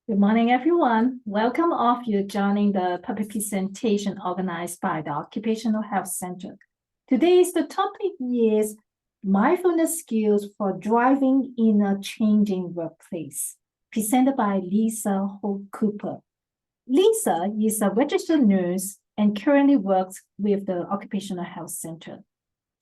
Good morning, everyone. Welcome all of you joining the public presentation organized by the Occupational Health Center. Today's the topic is mindfulness skills for driving in a changing workplace, presented by Lisa Houtkooper. Lisa is a registered nurse and currently works with the Occupational Health Center.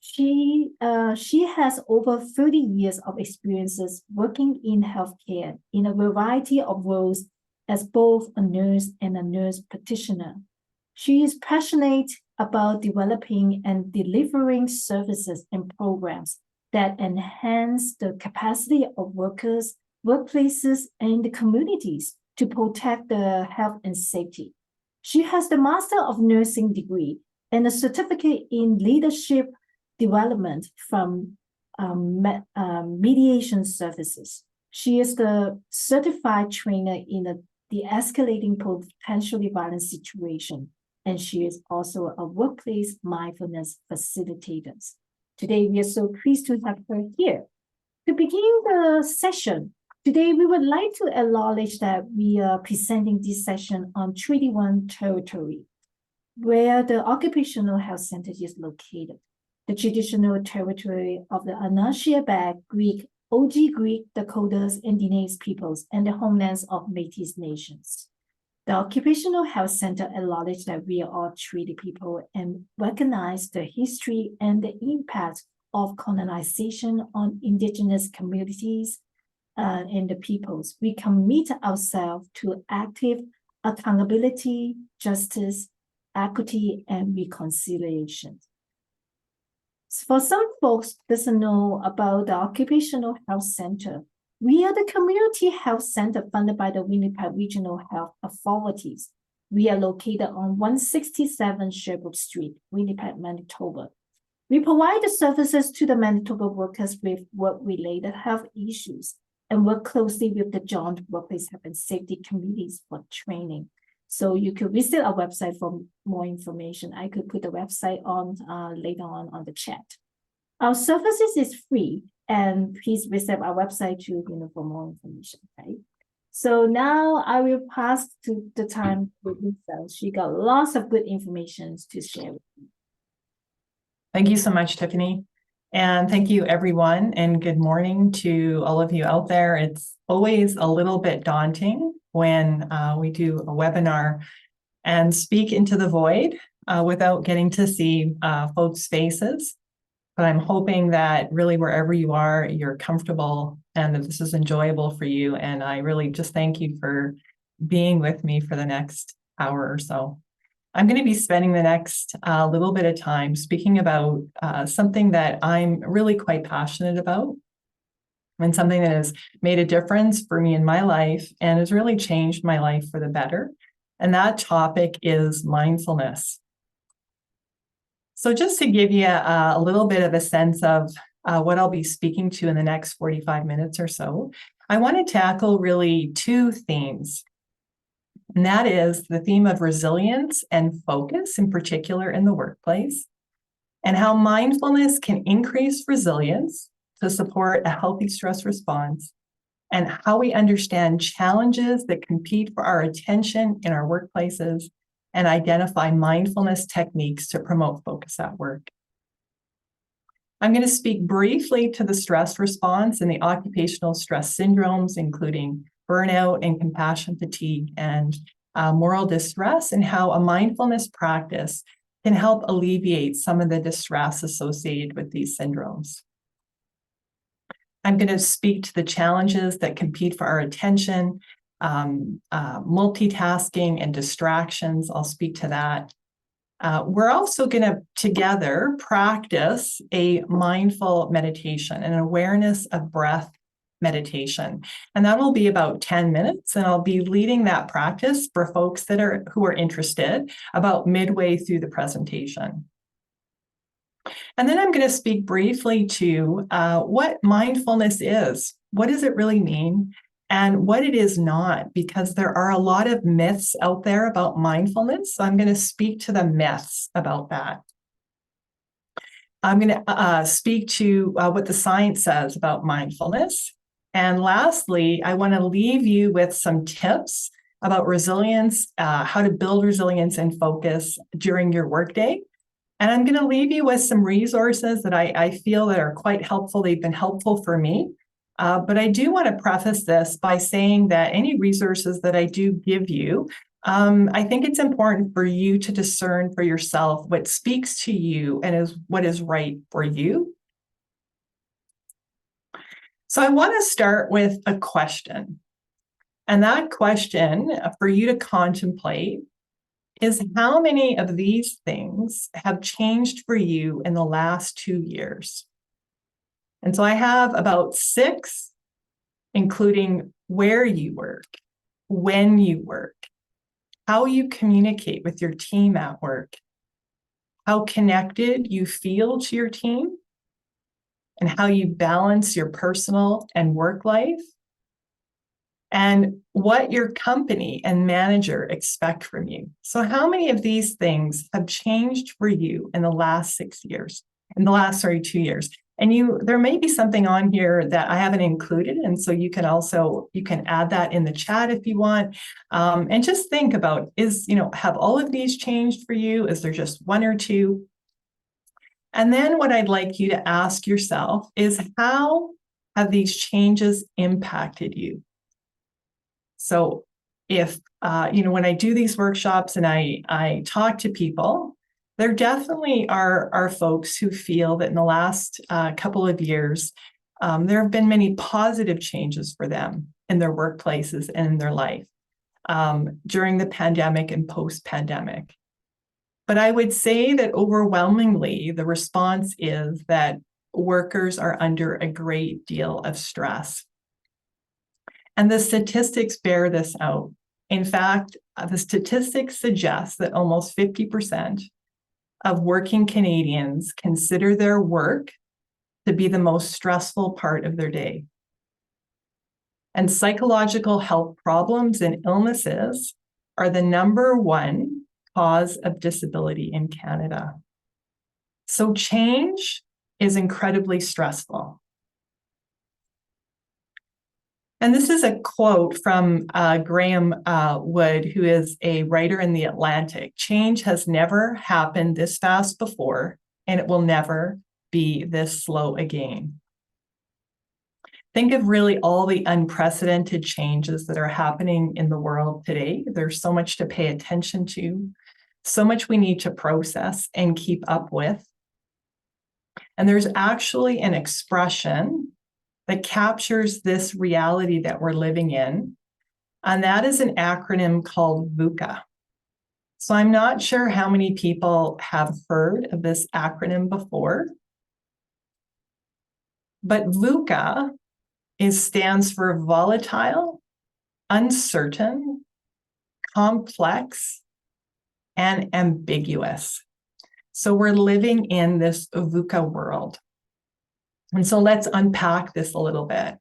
She has over 30 years of experiences working in healthcare in a variety of roles as both a nurse and a nurse practitioner. She is passionate about developing and delivering services and programs that enhance the capacity of workers, workplaces, and the communities to protect their health and safety. She has the Master of Nursing degree and a certificate in leadership development from mediation services. She is the certified trainer in the de-escalating potentially violent situation, and she is also a workplace mindfulness facilitator. Today, we are so pleased to have her here. To begin the session, today we would like to acknowledge that we are presenting this session on Treaty 1 territory, where the Occupational Health Center is located. The traditional territory of the Anishinaabe Greek, OG Greek, Dakotas, and Diné peoples, and the homelands of Métis nations. The Occupational Health Center acknowledges that we are all treaty people and recognize the history and the impact of colonization on indigenous communities and the peoples. We commit ourselves to active accountability, justice, equity, and reconciliation. For some folks doesn't know about the Occupational Health Center, we are the community health center funded by the Winnipeg Regional Health Authorities. We are located on 167 Sherbrooke Street, Winnipeg, Manitoba. We provide the services to the Manitoba workers with work-related health issues and work closely with the Joint Workplace Health and Safety Committees for training. So you could visit our website for more information. I could put the website on later on the chat. Our services is free, and please visit our website for more information. Okay. So now I will pass to the time to Lisa. She got lots of good information to share with you. Thank you so much, Tiffany. And thank you, everyone. And good morning to all of you out there. It's always a little bit daunting when we do a webinar and speak into the void without getting to see folks' faces. But I'm hoping that really wherever you are, you're comfortable and that this is enjoyable for you. And I really just thank you for being with me for the next hour or so. I'm going to be spending the next little bit of time speaking about something that I'm really quite passionate about and something that has made a difference for me in my life and has really changed my life for the better. And that topic is mindfulness. So just to give you a little bit of a sense of what I'll be speaking to in the next 45 minutes or so, I want to tackle really two themes. And that is the theme of resilience and focus, in particular in the workplace, and how mindfulness can increase resilience to support a healthy stress response, and how we understand challenges that compete for our attention in our workplaces and identify mindfulness techniques to promote focus at work. I'm going to speak briefly to the stress response and the occupational stress syndromes, including burnout and compassion fatigue and moral distress, and how a mindfulness practice can help alleviate some of the distress associated with these syndromes. I'm going to speak to the challenges that compete for our attention, multitasking and distractions. I'll speak to that. We're also going to together practice a mindful meditation, an awareness of breath meditation. And that will be about 10 minutes. And I'll be leading that practice for folks who are interested about midway through the presentation. And then I'm going to speak briefly to what mindfulness is. What does it really mean? And what it is not, because there are a lot of myths out there about mindfulness. So I'm going to speak to the myths about that. I'm going to speak to what the science says about mindfulness. And lastly, I want to leave you with some tips about resilience, how to build resilience and focus during your workday. And I'm going to leave you with some resources that I feel that are quite helpful. They've been helpful for me. But I do want to preface this by saying that any resources that I do give you, I think it's important for you to discern for yourself what speaks to you and is what is right for you. So I want to start with a question. And that question for you to contemplate is, how many of these things have changed for you in the last 2 years? And so I have about 6, including where you work, when you work, how you communicate with your team at work, how connected you feel to your team, and how you balance your personal and work life, and what your company and manager expect from you. So how many of these things have changed for you in the last 2 years? And there may be something on here that I haven't included. And so you can add that in the chat if you want. And just think about, have all of these changed for you? Is there just one or two? And then what I'd like you to ask yourself is, how have these changes impacted you? So if, when I do these workshops and I talk to people, there definitely are folks who feel that in the last couple of years, there have been many positive changes for them in their workplaces and in their life during the pandemic and post-pandemic. But I would say that overwhelmingly, the response is that workers are under a great deal of stress. And the statistics bear this out. In fact, the statistics suggest that almost 50% of working Canadians consider their work to be the most stressful part of their day. And psychological health problems and illnesses are the #1 cause of disability in Canada. So change is incredibly stressful. And this is a quote from Graham Wood, who is a writer in The Atlantic. "Change has never happened this fast before, and it will never be this slow again." Think of really all the unprecedented changes that are happening in the world today. There's so much to pay attention to, so much we need to process and keep up with. And there's actually an expression that captures this reality that we're living in, and that is an acronym called VUCA. So I'm not sure how many people have heard of this acronym before, but VUCA stands for volatile, uncertain, complex, and ambiguous. So we're living in this VUCA world. And so let's unpack this a little bit.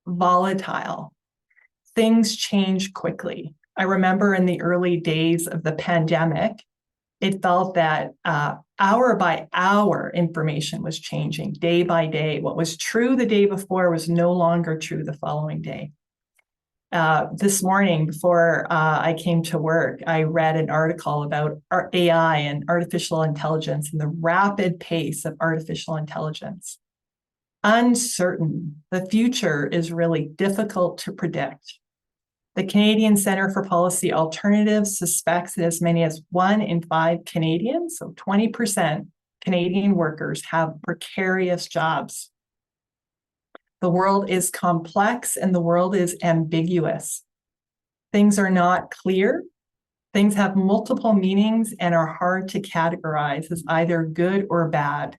Volatile. Things change quickly. I remember in the early days of the pandemic, it felt that hour by hour information was changing, day by day. What was true the day before was no longer true the following day. This morning, before I came to work, I read an article about AI and artificial intelligence and the rapid pace of artificial intelligence. Uncertain. The future is really difficult to predict. The Canadian Centre for Policy Alternatives suspects that as many as 1 in 5 Canadians, so 20% Canadian workers, have precarious jobs. The world is complex and the world is ambiguous. Things are not clear. Things have multiple meanings and are hard to categorize as either good or bad.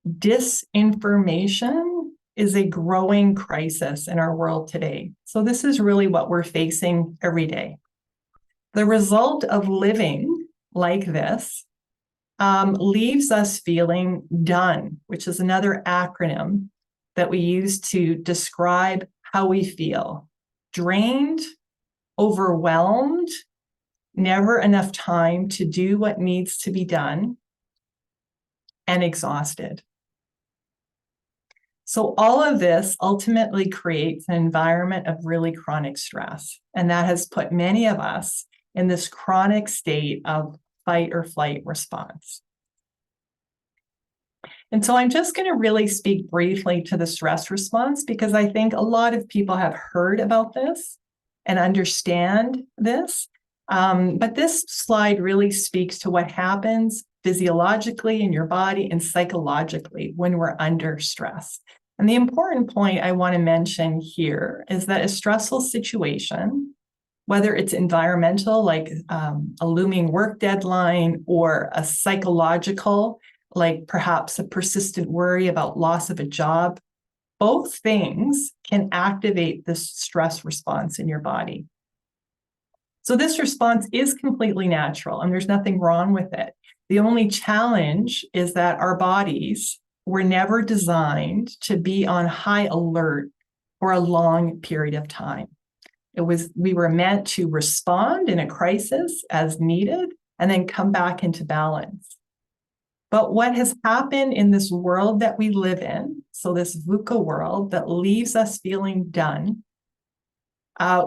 Disinformation is a growing crisis in our world today. So this is really what we're facing every day. The result of living like this leaves us feeling done, which is another acronym that we use to describe how we feel. Drained, overwhelmed, never enough time to do what needs to be done, and exhausted. So all of this ultimately creates an environment of really chronic stress. And that has put many of us in this chronic state of fight or flight response. And so I'm just going to really speak briefly to the stress response, because I think a lot of people have heard about this and understand this. But this slide really speaks to what happens physiologically in your body and psychologically when we're under stress. And the important point I want to mention here is that a stressful situation, whether it's environmental, like a looming work deadline, or a psychological, like perhaps a persistent worry about loss of a job, both things can activate this stress response in your body. So this response is completely natural, and there's nothing wrong with it. The only challenge is that our bodies were never designed to be on high alert for a long period of time. We were meant to respond in a crisis as needed and then come back into balance. But what has happened in this world that we live in, so this VUCA world that leaves us feeling done,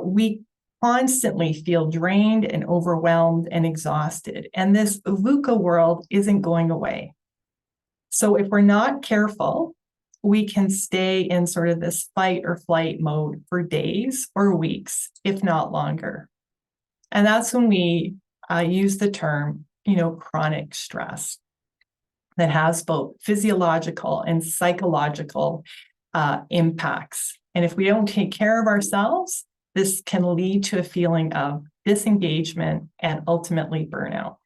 we constantly feel drained and overwhelmed and exhausted. And this VUCA world isn't going away. So if we're not careful, we can stay in sort of this fight or flight mode for days or weeks, if not longer. And that's when we use the term, chronic stress that has both physiological and psychological impacts. And if we don't take care of ourselves, this can lead to a feeling of disengagement and ultimately burnout.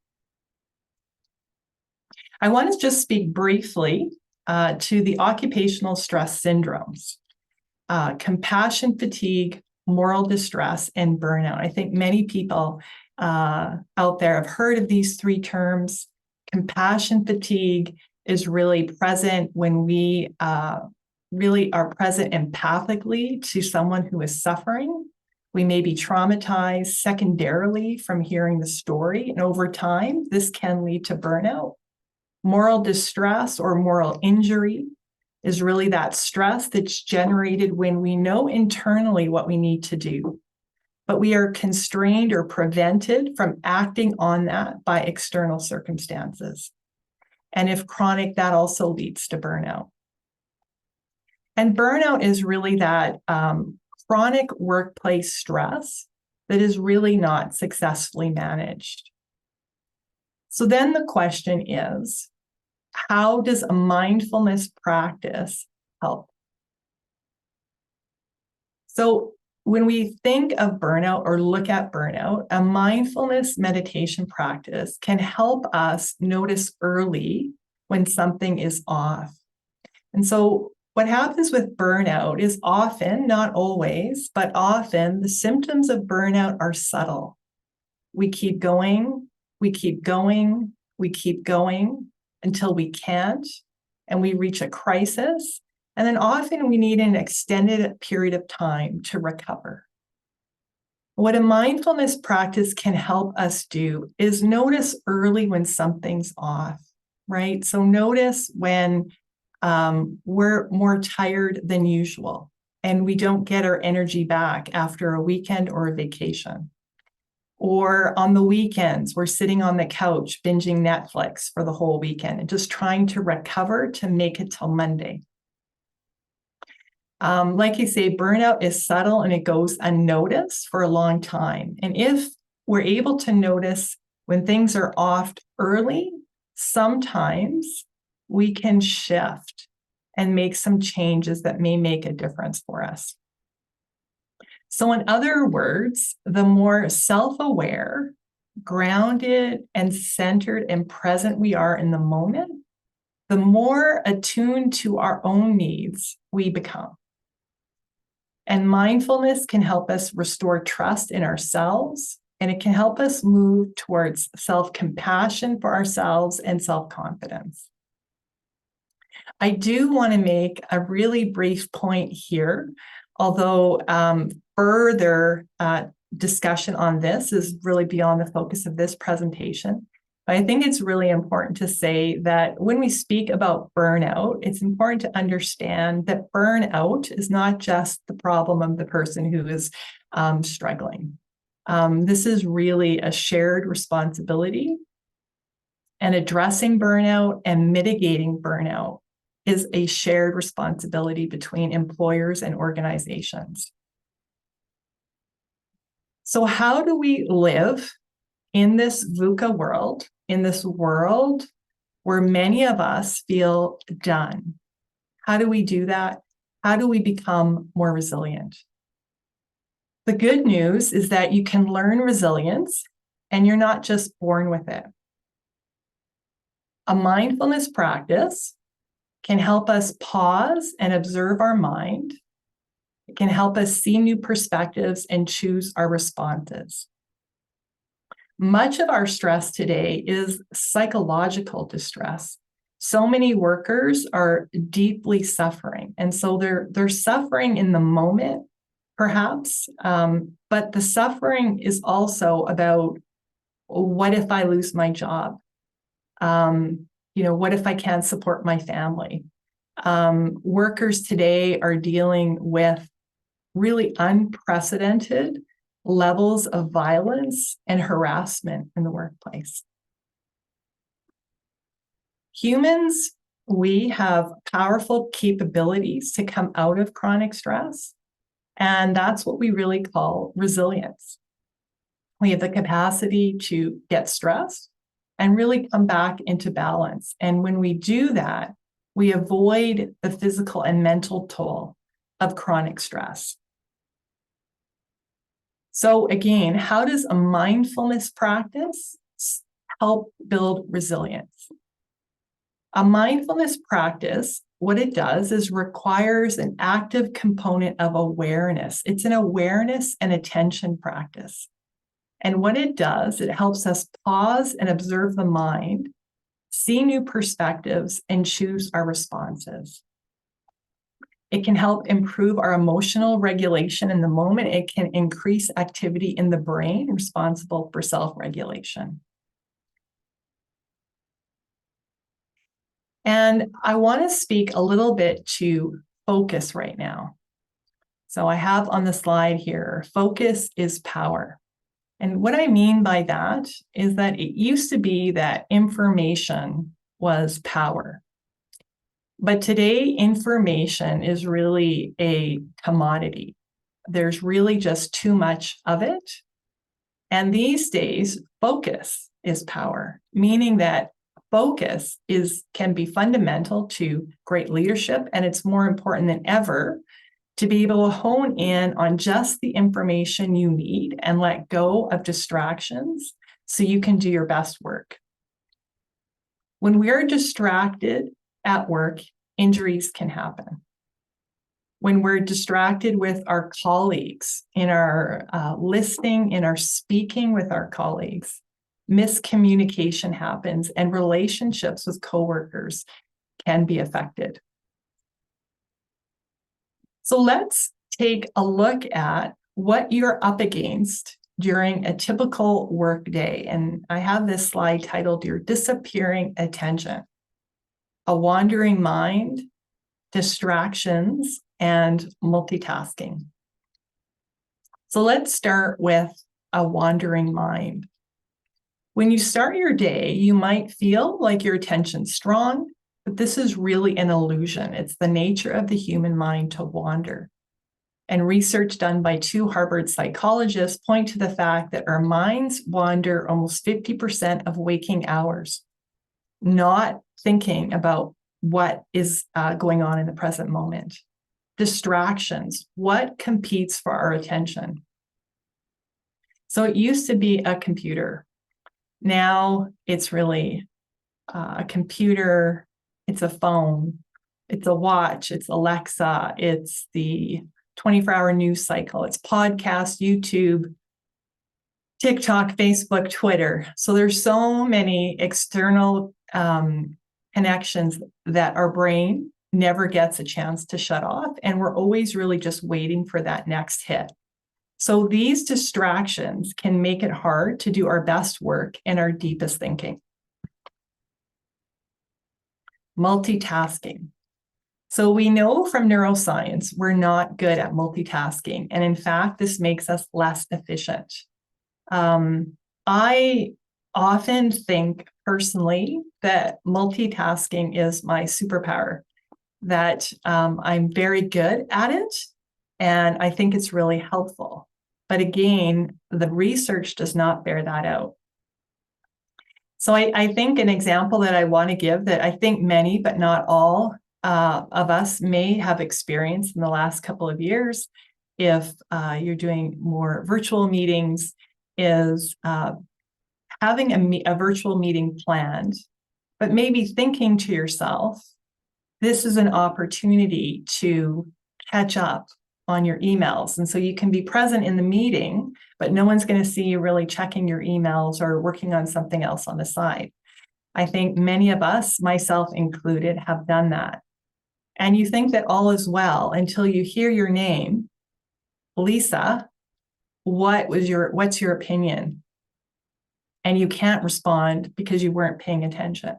I want to just speak briefly to the occupational stress syndromes, compassion fatigue, moral distress, and burnout. I think many people out there have heard of these three terms. Compassion fatigue is really present when we really are present empathically to someone who is suffering. We may be traumatized secondarily from hearing the story, and over time, this can lead to burnout. Moral distress or moral injury is really that stress that's generated when we know internally what we need to do, but we are constrained or prevented from acting on that by external circumstances. And if chronic, that also leads to burnout. And burnout is really that chronic workplace stress that is really not successfully managed. So then the question is, how does a mindfulness practice help? So when we think of burnout or look at burnout, a mindfulness meditation practice can help us notice early when something is off. And so what happens with burnout is often, not always, but often the symptoms of burnout are subtle. We keep going, we keep going, we keep going until we can't, and we reach a crisis. And then often we need an extended period of time to recover. What a mindfulness practice can help us do is notice early when something's off, right? So notice when we're more tired than usual and we don't get our energy back after a weekend or a vacation. Or on the weekends, we're sitting on the couch binging Netflix for the whole weekend and just trying to recover to make it till Monday. Like you say, burnout is subtle and it goes unnoticed for a long time. And if we're able to notice when things are off early, sometimes we can shift and make some changes that may make a difference for us. So in other words, the more self-aware, grounded, and centered and present we are in the moment, the more attuned to our own needs we become. And mindfulness can help us restore trust in ourselves, and it can help us move towards self-compassion for ourselves and self-confidence. I do want to make a really brief point here, although further discussion on this is really beyond the focus of this presentation. I think it's really important to say that when we speak about burnout, it's important to understand that burnout is not just the problem of the person who is struggling. This is really a shared responsibility, and addressing burnout and mitigating burnout is a shared responsibility between employers and organizations. So how do we live in this VUCA world, in this world where many of us feel done? How do we do that? How do we become more resilient? The good news is that you can learn resilience and you're not just born with it. A mindfulness practice can help us pause and observe our mind. It can help us see new perspectives and choose our responses. Much of our stress today is psychological distress. So many workers are deeply suffering. And so they're suffering in the moment, perhaps, but the suffering is also about, what if I lose my job? What if I can't support my family? Workers today are dealing with really unprecedented levels of violence and harassment in the workplace. Humans, we have powerful capabilities to come out of chronic stress, and that's what we really call resilience. We have the capacity to get stressed and really come back into balance. And when we do that, we avoid the physical and mental toll of chronic stress. So again, how does a mindfulness practice help build resilience? A mindfulness practice, what it does is requires an active component of awareness. It's an awareness and attention practice. And what it does, it helps us pause and observe the mind, see new perspectives, and choose our responses. It can help improve our emotional regulation in the moment. It can increase activity in the brain responsible for self-regulation. And I want to speak a little bit to focus right now. So I have on the slide here, focus is power. And what I mean by that is that it used to be that information was power. But today, information is really a commodity. There's really just too much of it. And these days, focus is power, meaning that focus can be fundamental to great leadership, and it's more important than ever to be able to hone in on just the information you need and let go of distractions so you can do your best work. When we are distracted at work, injuries can happen. When we're distracted with our colleagues, in our listening, in our speaking with our colleagues, miscommunication happens and relationships with coworkers can be affected. So let's take a look at what you're up against during a typical work day. And I have this slide titled Your Disappearing Attention: A Wandering Mind, Distractions, and Multitasking. So let's start with a wandering mind. When you start your day, you might feel like your attention's strong, but this is really an illusion. It's the nature of the human mind to wander. And research done by 2 Harvard psychologists point to the fact that our minds wander almost 50% of waking hours, not thinking about what is going on in the present moment. Distractions, what competes for our attention? So it used to be a computer. Now it's really a computer, it's a phone, it's a watch, it's Alexa, it's the 24-hour news cycle, it's podcast, YouTube, TikTok, Facebook, Twitter. So there's so many external connections that our brain never gets a chance to shut off, and we're always really just waiting for that next hit. So these distractions can make it hard to do our best work and our deepest thinking. multitasking. So we know from neuroscience, we're not good at multitasking. And in fact, this makes us less efficient. I often think personally that multitasking is my superpower, that I'm very good at it. And I think it's really helpful. But again, the research does not bear that out. So I think an example that I want to give that I think many, but not all of us may have experienced in the last couple of years, if you're doing more virtual meetings, is having a virtual meeting planned, but maybe thinking to yourself, this is an opportunity to catch up on your emails. And so you can be present in the meeting, but no one's going to see you really checking your emails or working on something else on the side. I think many of us, myself included, have done that. And you think that all is well until you hear your name, Lisa, what's your opinion? And you can't respond because you weren't paying attention.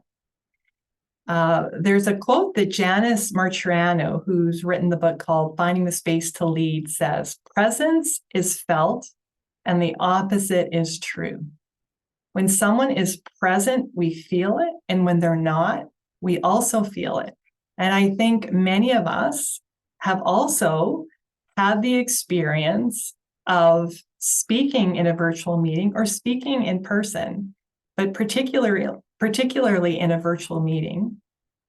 There's a quote that Janice Marciano, who's written the book called Finding the Space to Lead, says, "Presence is felt and the opposite is true. When someone is present, we feel it. And when they're not, we also feel it." And I think many of us have also had the experience of speaking in a virtual meeting or speaking in person, but particularly in a virtual meeting,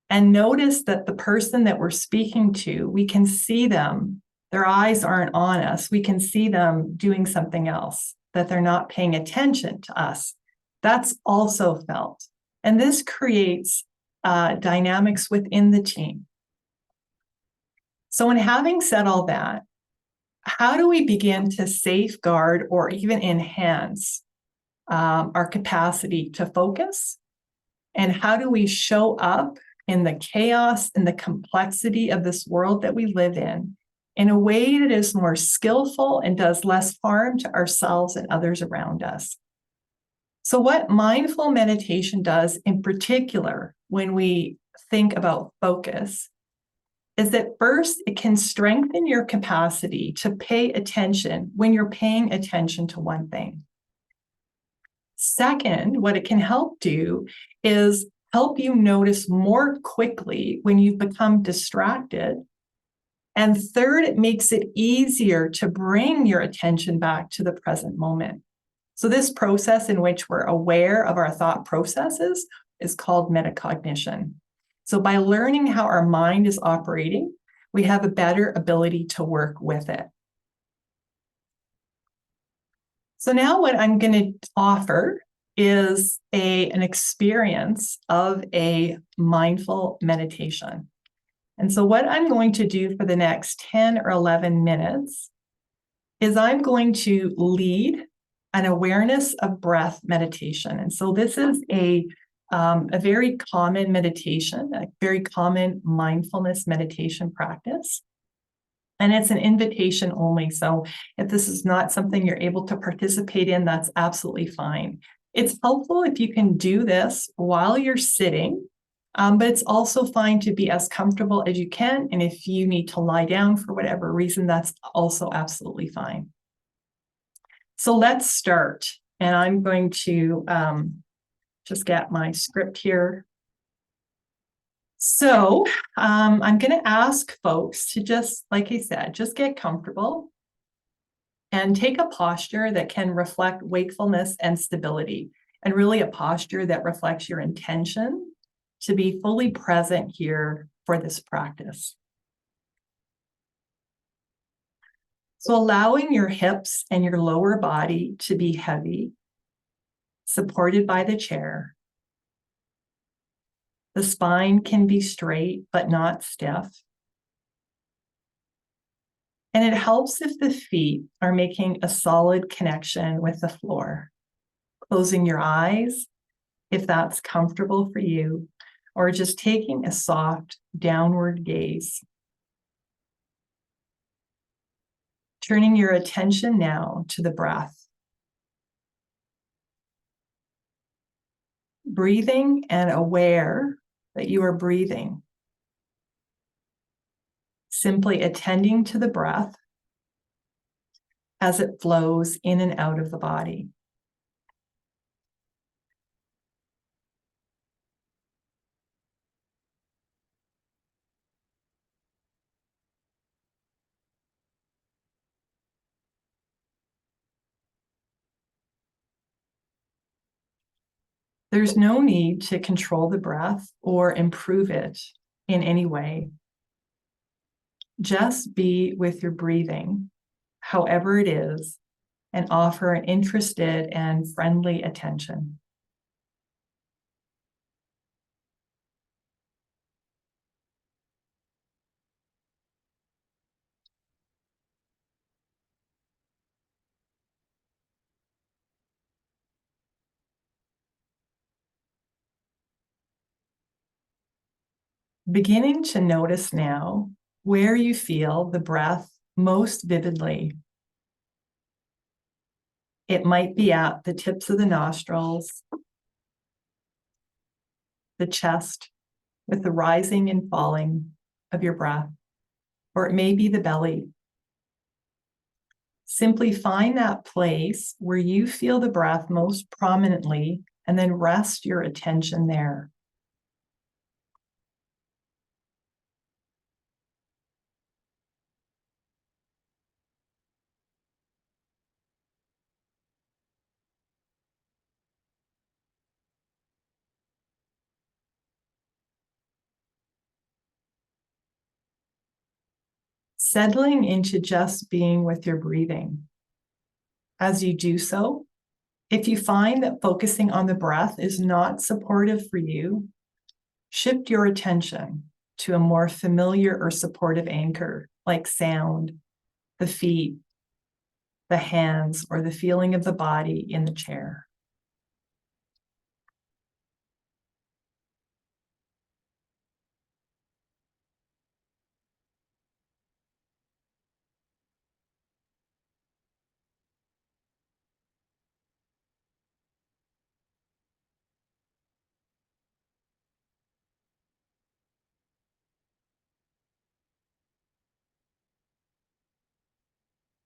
and notice that the person that we're speaking to, we can see them, their eyes aren't on us. We can see them doing something else, that they're not paying attention to us. That's also felt. And this creates dynamics within the team. So in having said all that, how do we begin to safeguard or even enhance our capacity to focus? And how do we show up in the chaos and the complexity of this world that we live in a way that is more skillful and does less harm to ourselves and others around us? So what mindful meditation does in particular when we think about focus is that first, it can strengthen your capacity to pay attention when you're paying attention to one thing. Second, what it can help do is help you notice more quickly when you've become distracted. And third, it makes it easier to bring your attention back to the present moment. So this process in which we're aware of our thought processes is called metacognition. So by learning how our mind is operating, we have a better ability to work with it. So now what I'm going to offer is an experience of a mindful meditation. And so what I'm going to do for the next 10 or 11 minutes is I'm going to lead an awareness of breath meditation. And so this is a very common meditation, a very common mindfulness meditation practice. And it's an invitation only. So if this is not something you're able to participate in, that's absolutely fine. It's helpful if you can do this while you're sitting, but it's also fine to be as comfortable as you can. And if you need to lie down for whatever reason, that's also absolutely fine. So let's start. And I'm going to just get my script here. So I'm going to ask folks to just, like I said, just get comfortable and take a posture that can reflect wakefulness and stability, and really a posture that reflects your intention to be fully present here for this practice. So allowing your hips and your lower body to be heavy, supported by the chair. The spine can be straight, but not stiff. And it helps if the feet are making a solid connection with the floor. Closing your eyes, if that's comfortable for you, or just taking a soft downward gaze. Turning your attention now to the breath. Breathing and aware that you are breathing, simply attending to the breath as it flows in and out of the body. There's no need to control the breath or improve it in any way. Just be with your breathing, however it is, and offer an interested and friendly attention. Beginning to notice now where you feel the breath most vividly. It might be at the tips of the nostrils, the chest, with the rising and falling of your breath, or it may be the belly. Simply find that place where you feel the breath most prominently and then rest your attention there. Settling into just being with your breathing. As you do so, if you find that focusing on the breath is not supportive for you, shift your attention to a more familiar or supportive anchor, like sound, the feet, the hands, or the feeling of the body in the chair.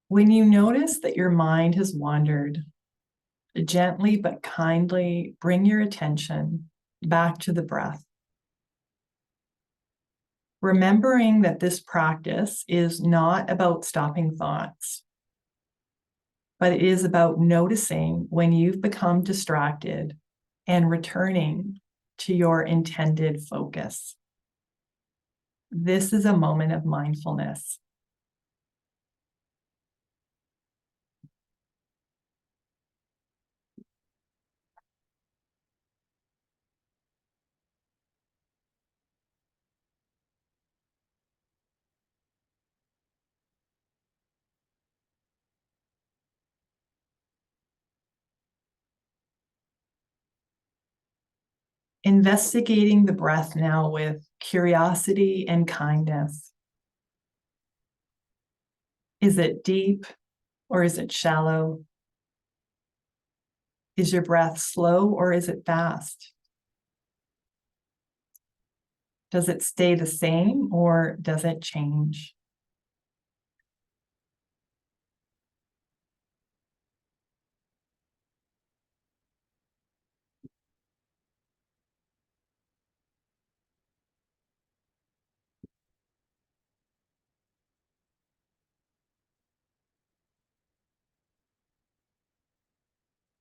When you notice that your mind has wandered, gently but kindly bring your attention back to the breath. Remembering that this practice is not about stopping thoughts, but it is about noticing when you've become distracted and returning to your intended focus. This is a moment of mindfulness. Investigating the breath now with curiosity and kindness. Is it deep or is it shallow? Is your breath slow or is it fast? Does it stay the same or does it change?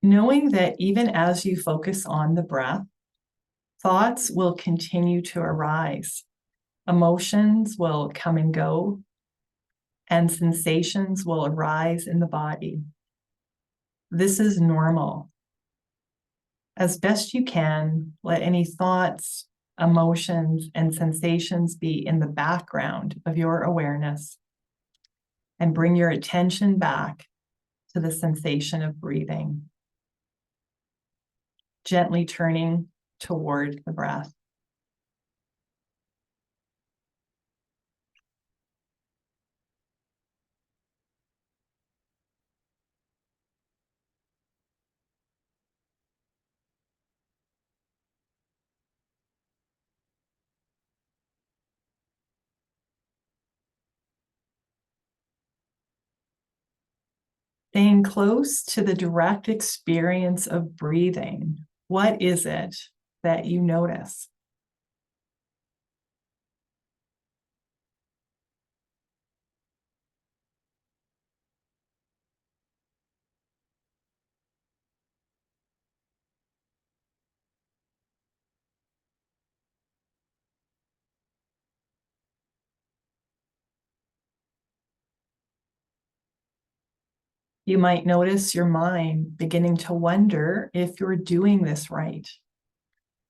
Knowing that even as you focus on the breath, thoughts will continue to arise. Emotions will come and go, and sensations will arise in the body. This is normal. As best you can, let any thoughts, emotions, and sensations be in the background of your awareness, and bring your attention back to the sensation of breathing, gently turning toward the breath. Staying close to the direct experience of breathing. What is it that you notice? You might notice your mind beginning to wonder if you're doing this right,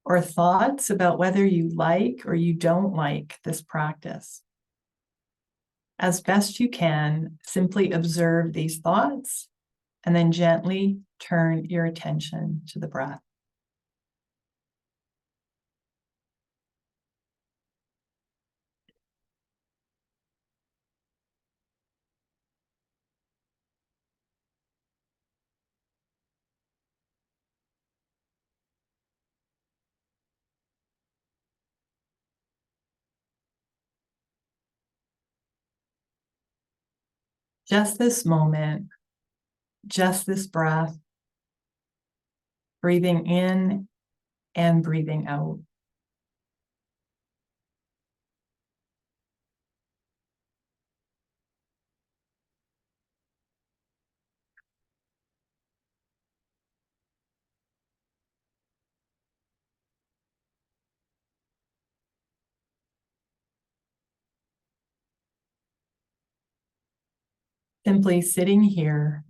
or thoughts about whether you like or you don't like this practice. As best you can, simply observe these thoughts and then gently turn your attention to the breath. Just this moment, just this breath, breathing in and breathing out. Simply sitting here,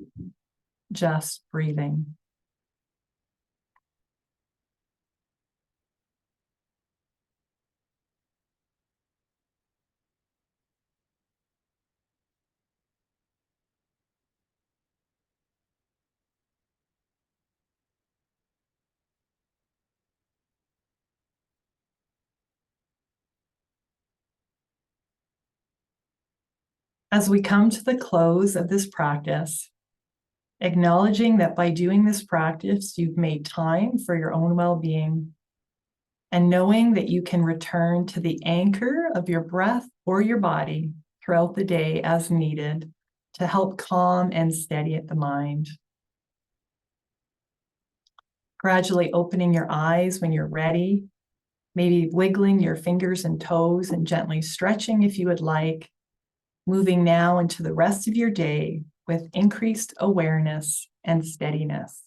just breathing. As we come to the close of this practice, acknowledging that by doing this practice, you've made time for your own well-being, and knowing that you can return to the anchor of your breath or your body throughout the day as needed to help calm and steady the mind. Gradually opening your eyes when you're ready, maybe wiggling your fingers and toes and gently stretching if you would like, moving now into the rest of your day with increased awareness and steadiness.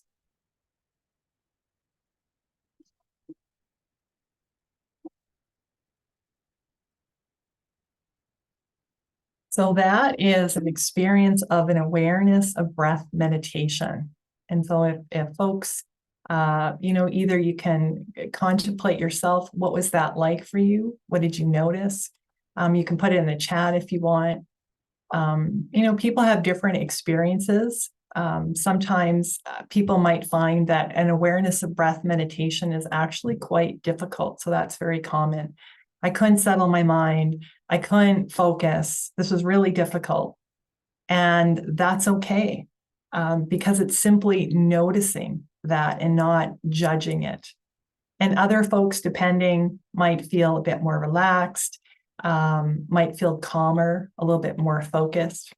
So that is an experience of an awareness of breath meditation. And so if folks, either you can contemplate yourself, what was that like for you? What did you notice? You can put it in the chat if you want. People have different experiences. Sometimes people might find that an awareness of breath meditation is actually quite difficult. So that's very common. I couldn't settle my mind. I couldn't focus. This was really difficult. And that's okay, because it's simply noticing that and not judging it. And other folks, depending, might feel a bit more relaxed, might feel calmer, a little bit more focused.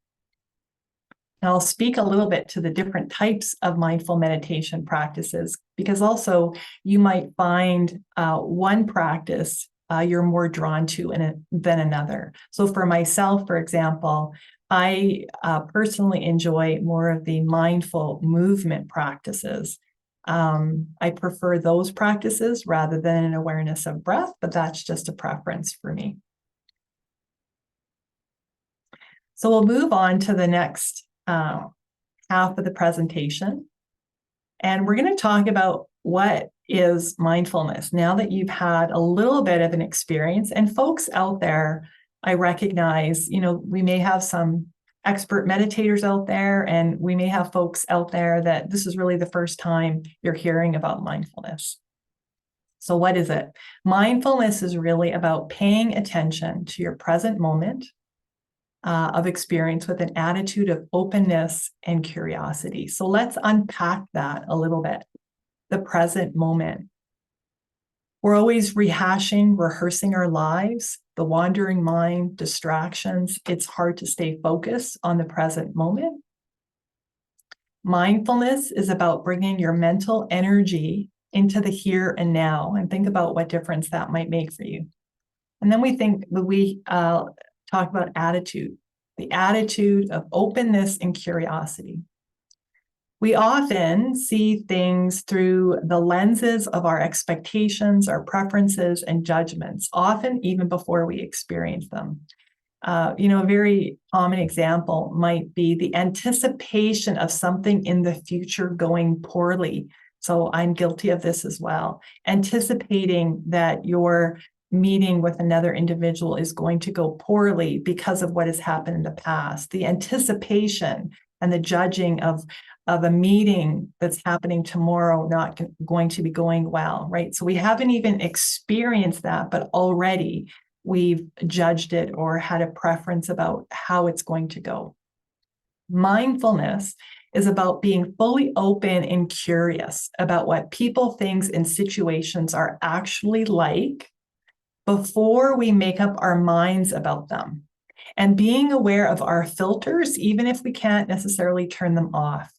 And I'll speak a little bit to the different types of mindful meditation practices, because also you might find one practice you're more drawn to than another. So for myself, for example, I personally enjoy more of the mindful movement practices. I prefer those practices rather than an awareness of breath, but that's just a preference for me. So we'll move on to the next half of the presentation. And we're going to talk about what is mindfulness now that you've had a little bit of an experience. And folks out there, I recognize, we may have some expert meditators out there, and we may have folks out there that this is really the first time you're hearing about mindfulness. So what is it? Mindfulness is really about paying attention to your present moment of experience with an attitude of openness and curiosity. So let's unpack that a little bit. The present moment. We're always rehashing, rehearsing our lives, the wandering mind, distractions. It's hard to stay focused on the present moment. Mindfulness is about bringing your mental energy into the here and now, and think about what difference that might make for you. And then we talk about attitude, the attitude of openness and curiosity. We often see things through the lenses of our expectations, our preferences, and judgments, often even before we experience them. A very common example might be the anticipation of something in the future going poorly. So I'm guilty of this as well. Anticipating that your meeting with another individual is going to go poorly because of what has happened in the past. The anticipation and the judging of a meeting that's happening tomorrow not going to be going well, right? So we haven't even experienced that, but already we've judged it or had a preference about how it's going to go. Mindfulness is about being fully open and curious about what people, things, and situations are actually like before we make up our minds about them, and being aware of our filters, even if we can't necessarily turn them off.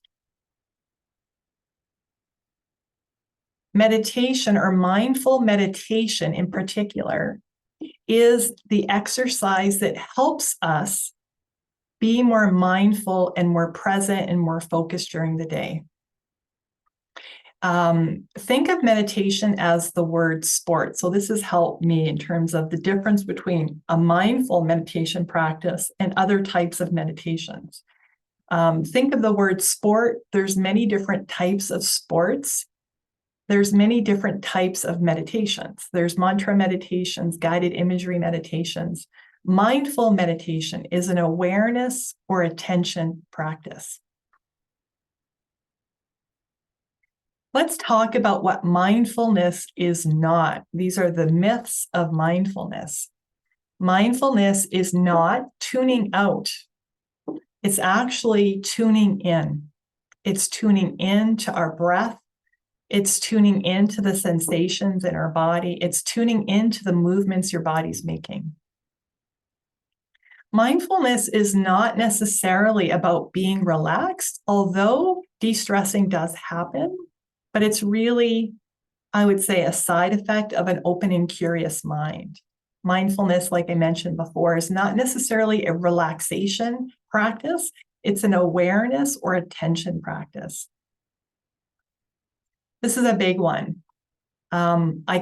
Meditation, or mindful meditation in particular, is the exercise that helps us be more mindful and more present and more focused during the day. Think of meditation as the word sport. So this has helped me in terms of the difference between a mindful meditation practice and other types of meditations. Think of the word sport. There's many different types of sports. There's many different types of meditations. There's mantra meditations, guided imagery meditations. Mindful meditation is an awareness or attention practice. Let's talk about what mindfulness is not. These are the myths of mindfulness. Mindfulness is not tuning out. It's actually tuning in. It's tuning in to our breath. It's tuning into the sensations in our body. It's tuning into the movements your body's making. Mindfulness is not necessarily about being relaxed, although de-stressing does happen, but it's really, I would say, a side effect of an open and curious mind. Mindfulness, like I mentioned before, is not necessarily a relaxation practice. It's an awareness or attention practice. This is a big one. I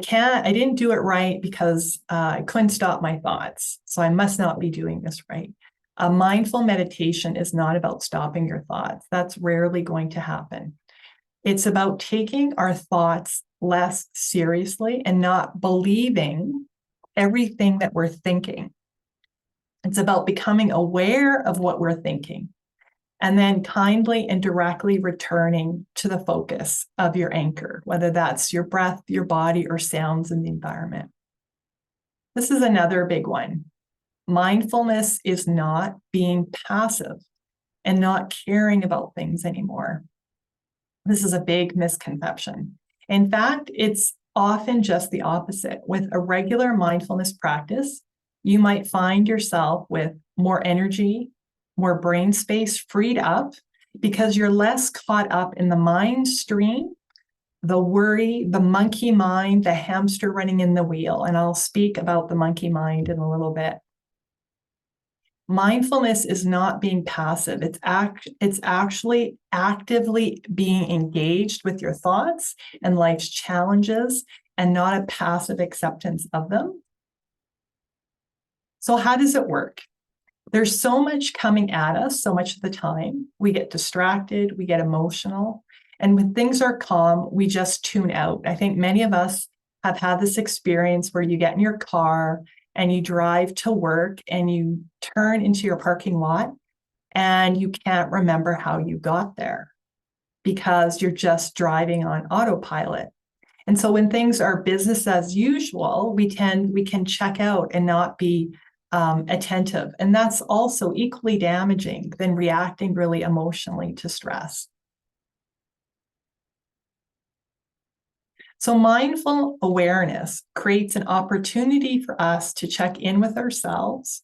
didn't do it right because I couldn't stop my thoughts. So I must not be doing this right. A mindful meditation is not about stopping your thoughts. That's rarely going to happen. It's about taking our thoughts less seriously and not believing everything that we're thinking. It's about becoming aware of what we're thinking and then kindly and directly returning to the focus of your anchor, whether that's your breath, your body, or sounds in the environment. This is another big one. Mindfulness is not being passive and not caring about things anymore. This is a big misconception. In fact, it's often just the opposite. With a regular mindfulness practice, you might find yourself with more energy, more brain space freed up because you're less caught up in the mind stream, the worry, the monkey mind, the hamster running in the wheel. And I'll speak about the monkey mind in a little bit. Mindfulness is not being passive. It's actually actively being engaged with your thoughts and life's challenges and not a passive acceptance of them. So how does it work? There's so much coming at us so much of the time. We get distracted, we get emotional, and when things are calm, we just tune out. I think many of us have had this experience where you get in your car and you drive to work and you turn into your parking lot and you can't remember how you got there because you're just driving on autopilot. And so when things are business as usual, we can check out and not be attentive. And that's also equally damaging than reacting really emotionally to stress. So mindful awareness creates an opportunity for us to check in with ourselves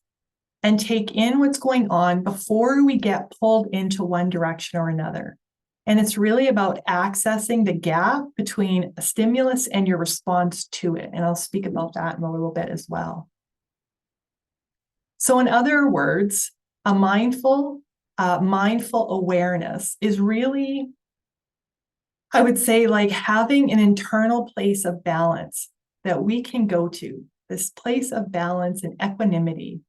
and take in what's going on before we get pulled into one direction or another. And it's really about accessing the gap between a stimulus and your response to it. And I'll speak about that in a little bit as well. So in other words, a mindful awareness is really, I would say, like having an internal place of balance that we can go to, this place of balance and equanimity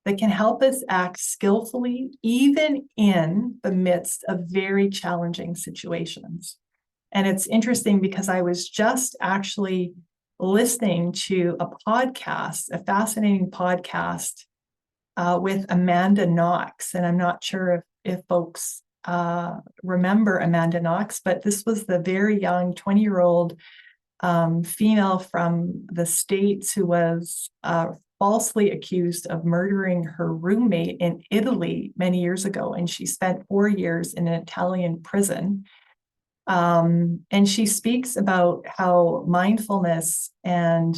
that can help us act skillfully, even in the midst of very challenging situations. And it's interesting because I was just actually listening to a podcast, a fascinating podcast with Amanda Knox. And I'm not sure if folks remember Amanda Knox, but this was the very young 20-year-old female from the States who was falsely accused of murdering her roommate in Italy many years ago. And she spent 4 years in an Italian prison. And she speaks about how mindfulness and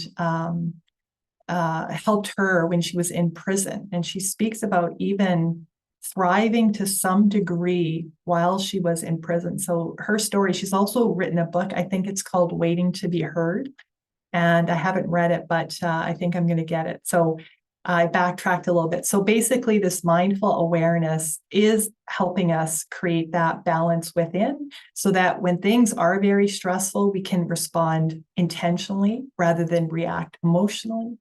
helped her when she was in prison. And she speaks about even thriving to some degree while she was in prison. So her story, she's also written a book, I think it's called Waiting to Be Heard. And I haven't read it, but I think I'm going to get it. So I backtracked a little bit. So basically, this mindful awareness is helping us create that balance within so that when things are very stressful, we can respond intentionally rather than react emotionally.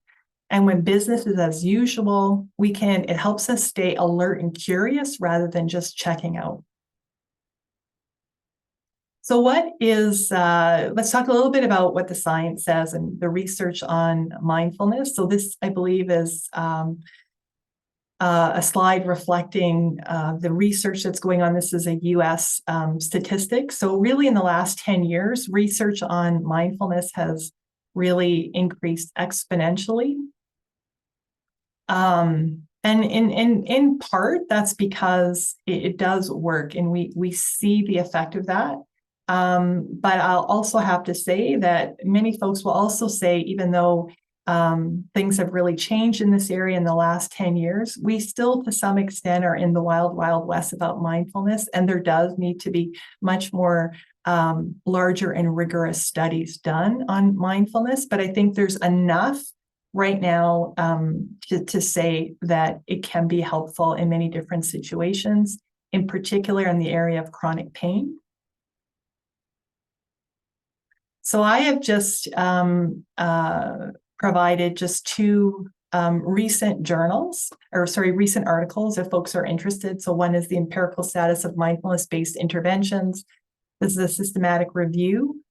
And when business is as usual, it helps us stay alert and curious rather than just checking out. So let's talk a little bit about what the science says and the research on mindfulness. So this, I believe, is a slide reflecting the research that's going on. This is a US statistic. So really in the last 10 years, research on mindfulness has really increased exponentially. And in part, that's because it does work and we see the effect of that. But I'll also have to say that many folks will also say, even though things have really changed in this area in the last 10 years, we still to some extent are in the wild, wild west about mindfulness. And there does need to be much more larger and rigorous studies done on mindfulness. But I think there's enough right now to say that it can be helpful in many different situations, in particular in the area of chronic pain. So I have just provided just two recent recent articles if folks are interested. So one is the empirical status of mindfulness-based interventions. This is a systematic review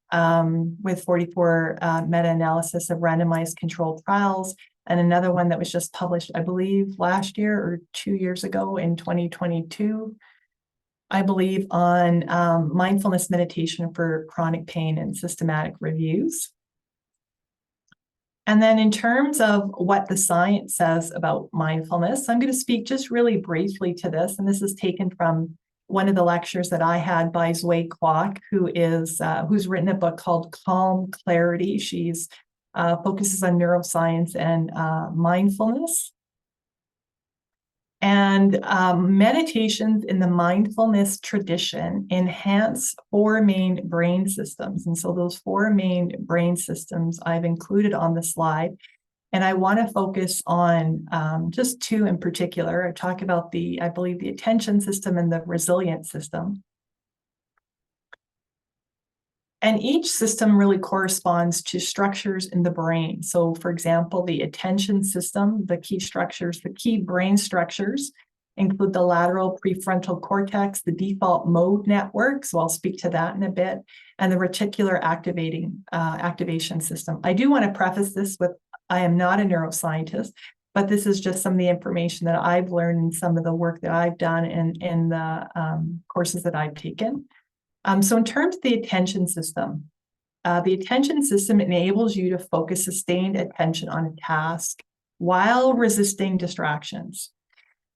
with 44 meta-analysis of randomized controlled trials, and another one that was just published, I believe, last year or 2 years ago in 2022. I believe, on mindfulness meditation for chronic pain and systematic reviews. And then in terms of what the science says about mindfulness, I'm going to speak just really briefly to this. And this is taken from one of the lectures that I had by Zway Kwok, who's written a book called Calm Clarity. She's focuses on neuroscience and mindfulness. And meditations in the mindfulness tradition enhance 4 main brain systems. And so those 4 main brain systems I've included on the slide. And I want to focus on just 2 in particular. I talk about I believe the attention system and the resilience system. And each system really corresponds to structures in the brain. So for example, the attention system, the key brain structures include the lateral prefrontal cortex, the default mode network, so I'll speak to that in a bit, and the reticular activation system. I do want to preface this with, I am not a neuroscientist, but this is just some of the information that I've learned and some of the work that I've done in the courses that I've taken. So in terms of the attention system enables you to focus sustained attention on a task while resisting distractions.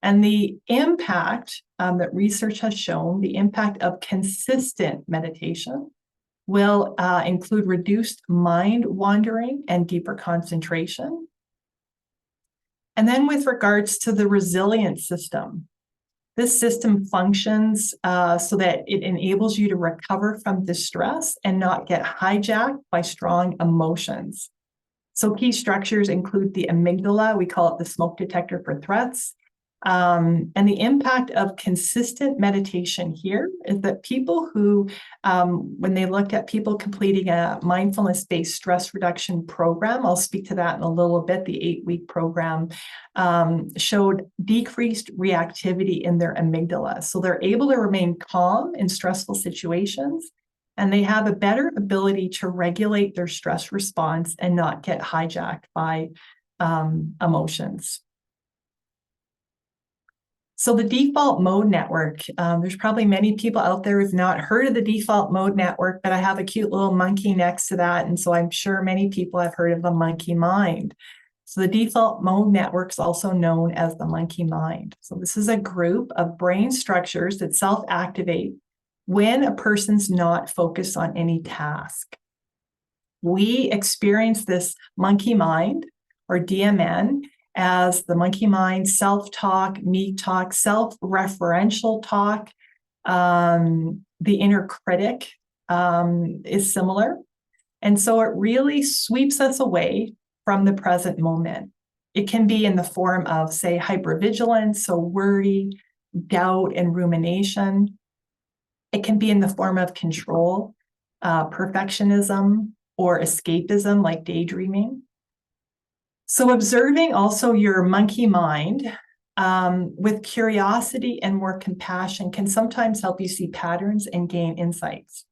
And the impact that research has shown, the impact of consistent meditation will include reduced mind wandering and deeper concentration. And then with regards to the resilience system, This system functions so that it enables you to recover from distress and not get hijacked by strong emotions. So key structures include the amygdala, we call it the smoke detector for threats. And the impact of consistent meditation here is that people who, when they looked at people completing a mindfulness-based stress reduction program, I'll speak to that in a little bit, the 8-week program, showed decreased reactivity in their amygdala. So they're able to remain calm in stressful situations, and they have a better ability to regulate their stress response and not get hijacked by emotions. So the default mode network, there's probably many people out there who've not heard of the default mode network, but I have a cute little monkey next to that. And so I'm sure many people have heard of the monkey mind. So the default mode network is also known as the monkey mind. So this is a group of brain structures that self-activate when a person's not focused on any task. We experience this monkey mind, or DMN, as the monkey mind, self-talk, me talk, self-referential talk. The inner critic is similar. And so it really sweeps us away from the present moment. It can be in the form of, say, hypervigilance, so worry, doubt, and rumination. It can be in the form of control, perfectionism, or escapism, like daydreaming. So observing also your monkey mind with curiosity and more compassion can sometimes help you see patterns and gain insights.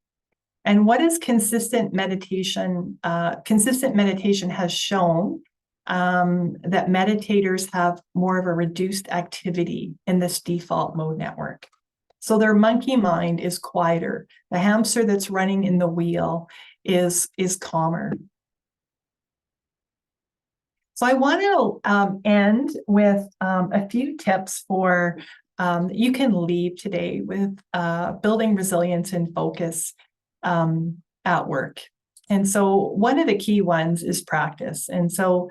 And what is consistent meditation? Consistent meditation has shown that meditators have more of a reduced activity in this default mode network. So their monkey mind is quieter. The hamster that's running in the wheel is calmer. So I want to end with a few tips for you can leave today with building resilience and focus at work. And so one of the key ones is practice. And so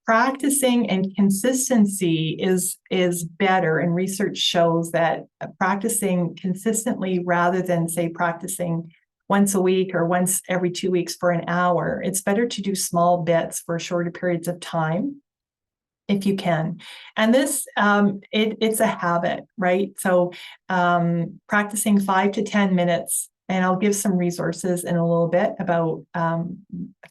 practicing and consistency is better, and research shows that practicing consistently rather than, say, practicing once a week or once every 2 weeks for an hour, it's better to do small bits for shorter periods of time if you can. And this, it's a habit, right? So practicing 5 to 10 minutes, and I'll give some resources in a little bit about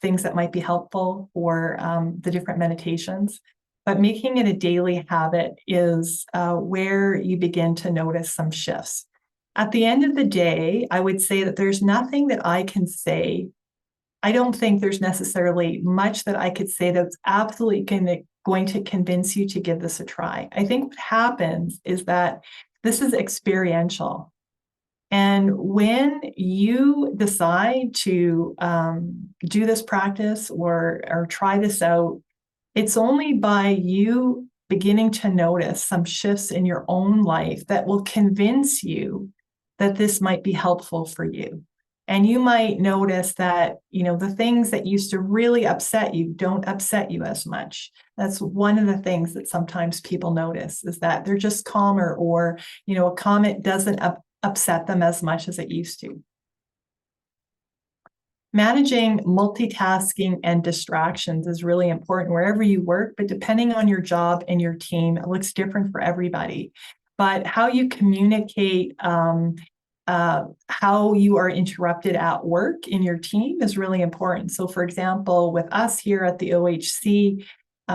things that might be helpful for the different meditations. But making it a daily habit is where you begin to notice some shifts. At the end of the day, I would say that there's nothing that I can say. I don't think there's necessarily much that I could say that's absolutely going to convince you to give this a try. I think what happens is that this is experiential. And when you decide to do this practice or try this out, it's only by you beginning to notice some shifts in your own life that will convince you that this might be helpful for you. And you might notice that, the things that used to really upset you don't upset you as much. That's one of the things that sometimes people notice, is that they're just calmer, or, a comment doesn't upset them as much as it used to. Managing multitasking and distractions is really important wherever you work, but depending on your job and your team, it looks different for everybody. But how you communicate, how you are interrupted at work in your team is really important. So for example, with us here at the OHC,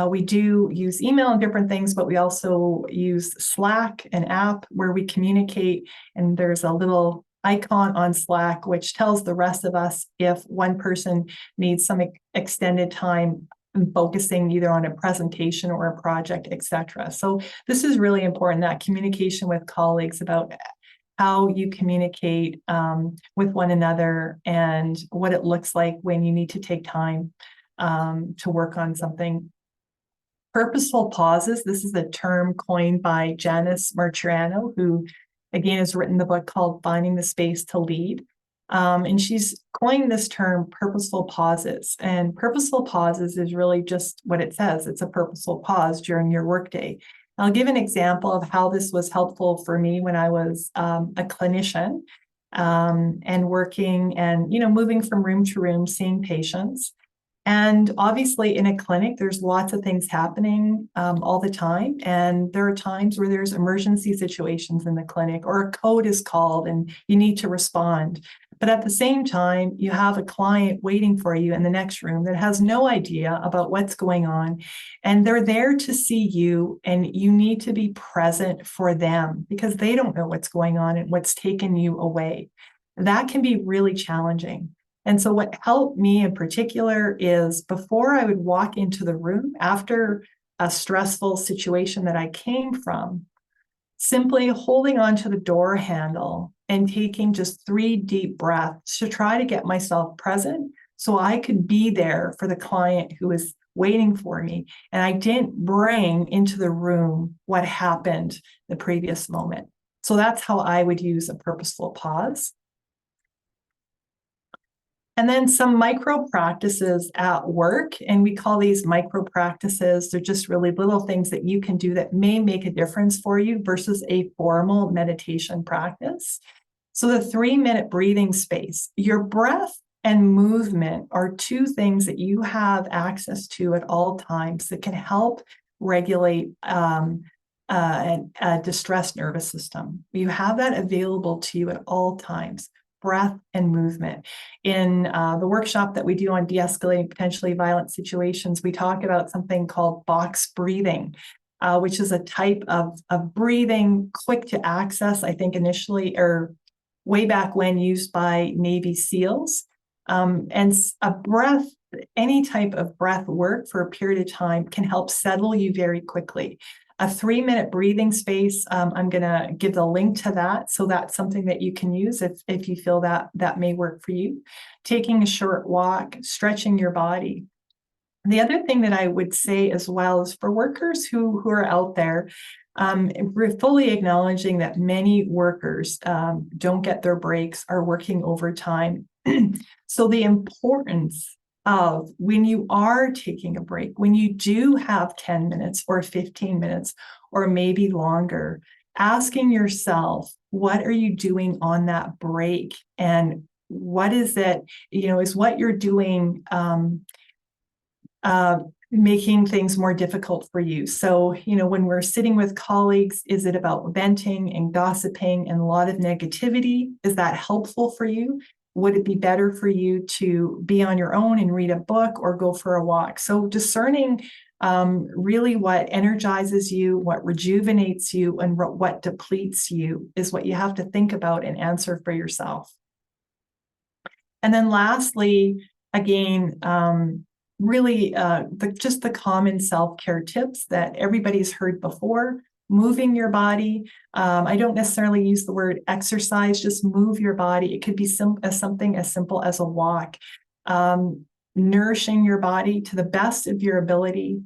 we do use email and different things, but we also use Slack, an app where we communicate, and there's a little icon on Slack which tells the rest of us if one person needs some extended time focusing either on a presentation or a project, etc. So this is really important, that communication with colleagues about how you communicate with one another and what it looks like when you need to take time to work on something. Purposeful pauses. This is a term coined by Janice Marciano, who again has written the book called Finding the Space to Lead. And she's coined this term, purposeful pauses. And purposeful pauses is really just what it says. It's a purposeful pause during your workday. I'll give an example of how this was helpful for me when I was a clinician and working and, moving from room to room, seeing patients. And obviously in a clinic, there's lots of things happening all the time. And there are times where there's emergency situations in the clinic or a code is called and you need to respond. But at the same time, you have a client waiting for you in the next room that has no idea about what's going on. And they're there to see you, and you need to be present for them because they don't know what's going on and what's taken you away. That can be really challenging. And so what helped me in particular is before I would walk into the room after a stressful situation that I came from, simply holding onto the door handle and taking just 3 deep breaths to try to get myself present so I could be there for the client who was waiting for me. And I didn't bring into the room what happened the previous moment. So that's how I would use a purposeful pause. And then some micro practices at work, and we call these micro practices. They're just really little things that you can do that may make a difference for you versus a formal meditation practice. So the 3-minute breathing space, your breath and movement are 2 things that you have access to at all times that can help regulate a distressed nervous system. You have that available to you at all times. Breath and movement. In the workshop that we do on de-escalating potentially violent situations, we talk about something called box breathing, which is a type of breathing quick to access, I think initially or way back when used by Navy SEALs. And a breath, any type of breath work for a period of time can help settle you very quickly. A 3-minute breathing space, I'm going to give the link to that. So that's something that you can use if you feel that may work for you. Taking a short walk, stretching your body. The other thing that I would say as well is for workers who are out there, we're fully acknowledging that many workers don't get their breaks, are working overtime. So the importance of when you are taking a break, when you do have 10 minutes or 15 minutes or maybe longer, asking yourself, what are you doing on that break? And what is it, is what you're doing making things more difficult for you? So, when we're sitting with colleagues, is it about venting and gossiping and a lot of negativity? Is that helpful for you? Would it be better for you to be on your own and read a book or go for a walk? So discerning really what energizes you, what rejuvenates you, and what depletes you is what you have to think about and answer for yourself. And then lastly, again, really just the common self-care tips that everybody's heard before. Moving your body. I don't necessarily use the word exercise, just move your body. It could be something as simple as a walk. Nourishing your body to the best of your ability,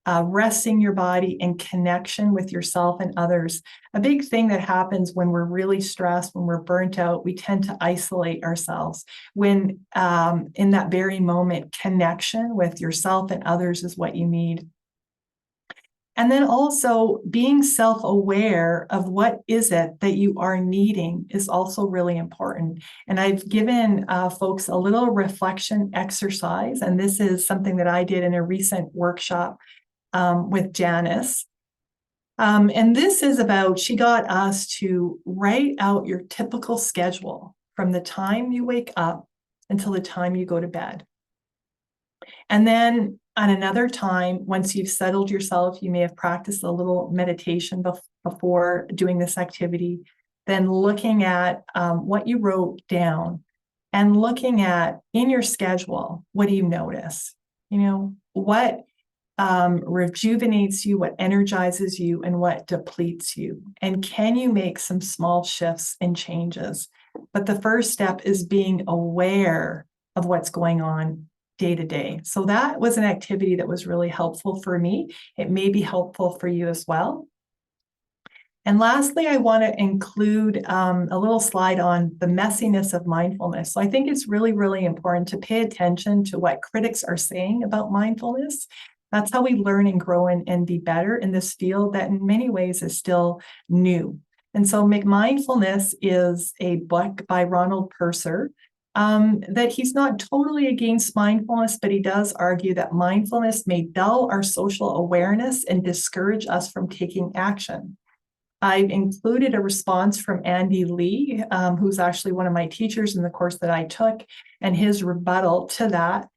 resting your body in connection with yourself and others. A big thing that happens when we're really stressed, when we're burnt out, we tend to isolate ourselves. When in that very moment, connection with yourself and others is what you need. And then also being self-aware of what is it that you are needing is also really important. And I've given folks a little reflection exercise, and this is something that I did in a recent workshop with Janice. And this is about, she got us to write out your typical schedule from the time you wake up until the time you go to bed. And then on another time, once you've settled yourself, you may have practiced a little meditation before doing this activity, then looking at what you wrote down and looking at in your schedule, what do you notice? What rejuvenates you, what energizes you, and what depletes you? And can you make some small shifts and changes? But the first step is being aware of what's going on day to day. So that was an activity that was really helpful for me. It may be helpful for you as well. And lastly, I want to include a little slide on the messiness of mindfulness. So I think it's really, really important to pay attention to what critics are saying about mindfulness. That's how we learn and grow and be better in this field that in many ways is still new. And so Mindfulness is a book by Ronald Purser, that he's not totally against mindfulness, but he does argue that mindfulness may dull our social awareness and discourage us from taking action. I've included a response from Andy Lee, who's actually one of my teachers in the course that I took, and his rebuttal to that.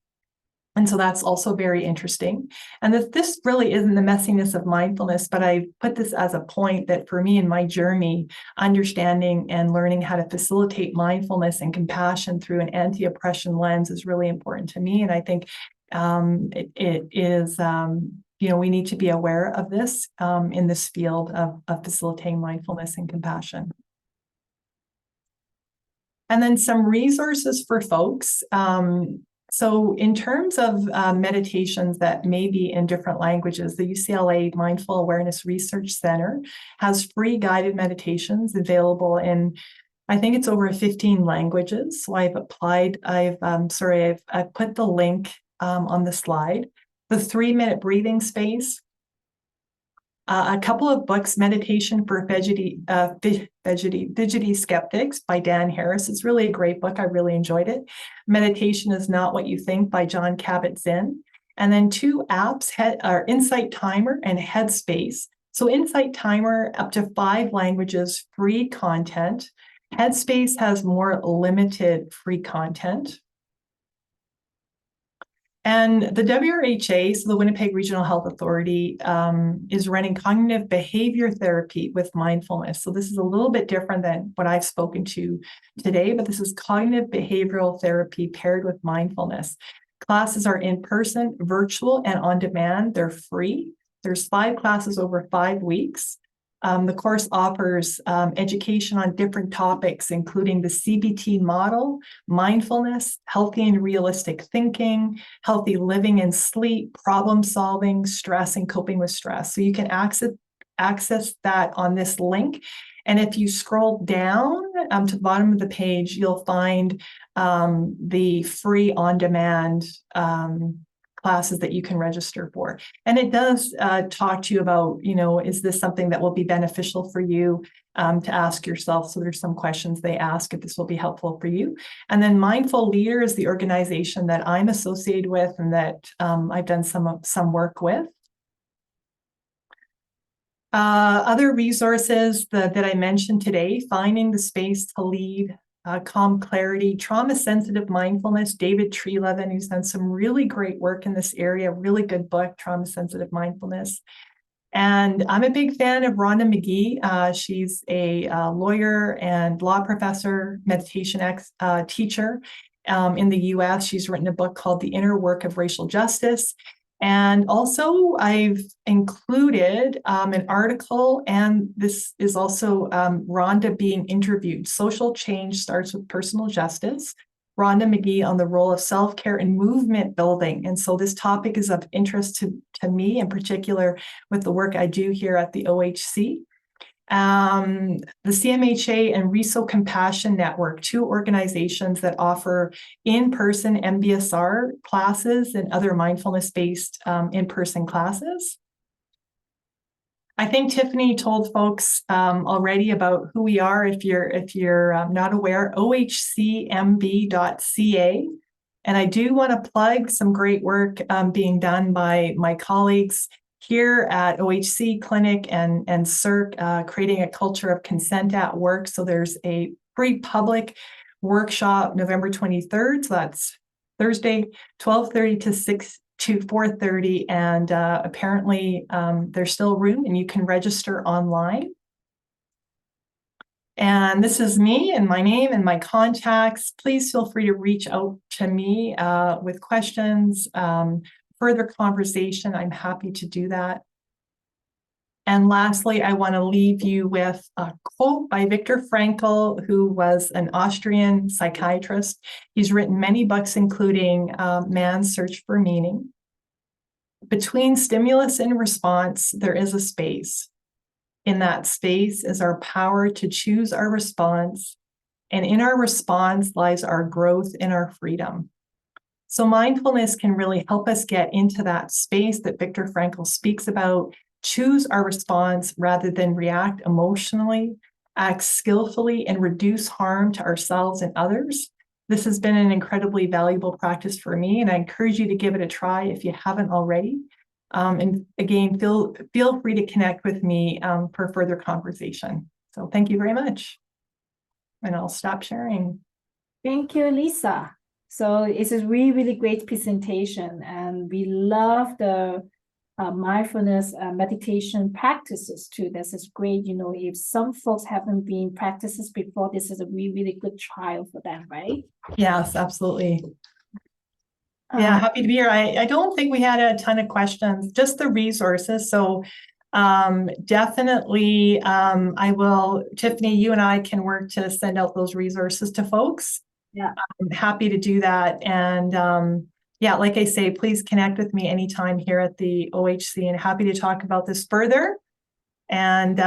And so that's also very interesting. And this really isn't the messiness of mindfulness, but I put this as a point that for me in my journey, understanding and learning how to facilitate mindfulness and compassion through an anti-oppression lens is really important to me. And I think it is, we need to be aware of this in this field of facilitating mindfulness and compassion. And then some resources for folks. So in terms of meditations that may be in different languages, the UCLA Mindful Awareness Research Center has free guided meditations available in, I think it's over 15 languages. So I've put the link on the slide. The 3-minute breathing space, a couple of books, Meditation for Fidgety Skeptics by Dan Harris. It's really a great book. I really enjoyed it. Meditation is Not What You Think by John Kabat-Zinn. And then 2 apps, Insight Timer and Headspace. So Insight Timer, up to 5 languages, free content. Headspace has more limited free content. And the WRHA, so the Winnipeg Regional Health Authority, is running cognitive behavior therapy with mindfulness. So this is a little bit different than what I've spoken to today, but this is cognitive behavioral therapy paired with mindfulness. Classes are in person, virtual, and on demand. They're free. There's 5 classes over 5 weeks. The course offers education on different topics, including the CBT model, mindfulness, healthy and realistic thinking, healthy living and sleep, problem solving, stress, and coping with stress. So you can access that on this link. And if you scroll down to the bottom of the page, you'll find the free on-demand classes that you can register for. And it does talk to you about, is this something that will be beneficial for you to ask yourself? So there's some questions they ask if this will be helpful for you. And then Mindful Leader is the organization that I'm associated with and that I've done some work with. Other resources that I mentioned today, Finding the Space to Lead, Calm Clarity, Trauma Sensitive Mindfulness, David Trelevin, who's done some really great work in this area, really good book, Trauma Sensitive Mindfulness. And I'm a big fan of Rhonda McGee. She's a lawyer and law professor, meditation teacher in the US. She's written a book called The Inner Work of Racial Justice. And also I've included an article, and this is also Rhonda being interviewed. Social Change Starts with Personal Justice. Rhonda McGee on the role of self-care and movement building. And so this topic is of interest to me in particular with the work I do here at the OHC. The CMHA and RESO Compassion Network, 2 organizations that offer in-person MBSR classes and other mindfulness-based in-person classes. I think Tiffany told folks already about who we are. If you're not aware, ohcmb.ca. And I do want to plug some great work being done by my colleagues here at OHC Clinic and CERC, creating a culture of consent at work. So there's a free public workshop November 23rd. So that's Thursday, 12:30 to 4:30. And apparently there's still room and you can register online. And this is me and my name and my contacts. Please feel free to reach out to me with questions, further conversation. I'm happy to do that. And lastly, I want to leave you with a quote by Viktor Frankl, who was an Austrian psychiatrist. He's written many books, including Man's Search for Meaning. Between stimulus and response, there is a space. In that space is our power to choose our response. And in our response lies our growth and our freedom. So mindfulness can really help us get into that space that Viktor Frankl speaks about, choose our response rather than react emotionally, act skillfully, and reduce harm to ourselves and others. This has been an incredibly valuable practice for me, and I encourage you to give it a try if you haven't already. And again, feel free to connect with me for further conversation. So thank you very much. And I'll stop sharing. Thank you, Lisa. So it's a really, really great presentation, and we love the mindfulness meditation practices too. This is great. You know, if some folks haven't been practices before, this is a really, really good trial for them, right? Yes, absolutely. Yeah, happy to be here. I don't think we had a ton of questions, just the resources. So definitely I will, Tiffany, you and I can work to send out those resources to folks. Yeah. I'm happy to do that. And yeah, like I say, please connect with me anytime here at the OHC, and happy to talk about this further. And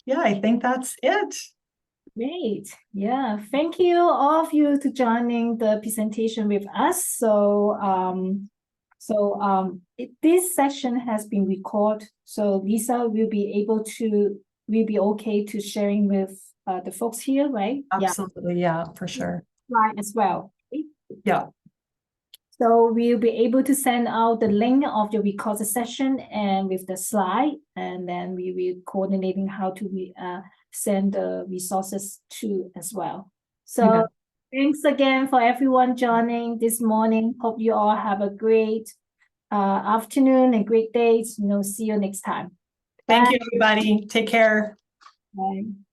yeah, I think that's it. Great. Yeah. Thank you all of you to joining the presentation with us. So this session has been recorded. So Lisa will be okay to sharing with the folks here, right? Absolutely. Yeah, for sure. Slide as well. Yeah. So we'll be able to send out the link of the recorded session and with the slide, and then we will coordinating how to send the resources to as well. So thanks again for everyone joining this morning. Hope you all have a great afternoon and great day. You know, see you next time. Thank you, everybody. Take care. Bye.